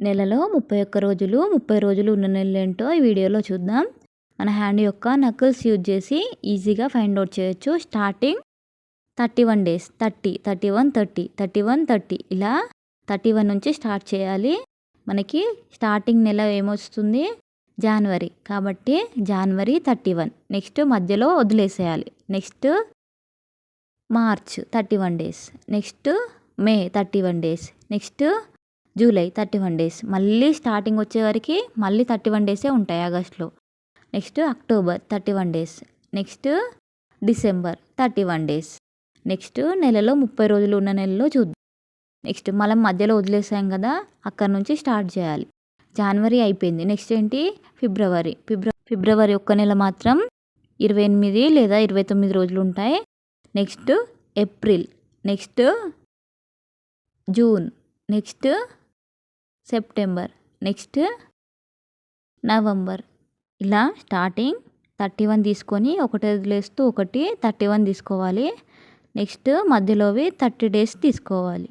నెలలో 31 రోజులు 30 రోజులు ఉన్న నెలలేంటో ఈ వీడియోలో చూద్దాం. మన హ్యాండ్ యొక్క నకిల్స్ యూజ్ చేసి ఈజీగా ఫైండ్ అవుట్ చేయొచ్చు. స్టార్టింగ్ 31 డేస్ 30, 31, 30, 31, 30 ఇలా 31 నుంచి స్టార్ట్ చేయాలి. మనకి స్టార్టింగ్ నెల ఏమొస్తుంది? జనవరి. కాబట్టి జనవరి 31. నెక్స్ట్ మధ్యలో వదిలేసేయాలి. Next March 31 days. Next May 31 days. Next July 31 days. మళ్ళీ స్టార్టింగ్ వచ్చేవరకు మళ్ళీ 31 డేసే ఉంటాయి ఆగస్ట్లో. Next October 31 days. Next December 31 days. Next నెలలో 30 రోజులు ఉన్న నెలలో చూద్దాం. నెక్స్ట్ మనం మధ్యలో వదిలేసాం కదా, అక్కడ నుంచి స్టార్ట్ చేయాలి. జనవరి అయిపోయింది. నెక్స్ట్ ఏంటి? ఫిబ్రవరి. ఫిబ్రవరి ఒక్క నెల మాత్రం 28 లేదా 29 రోజులు ఉంటాయి. Next April. Next June. Next September. Next November. ఇలా స్టార్టింగ్ 31 తీసుకొని ఒకటి వదిలేస్తూ ఒకటి 31 తీసుకోవాలి. నెక్స్ట్ మధ్యలోవి 30 డేస్ తీసుకోవాలి.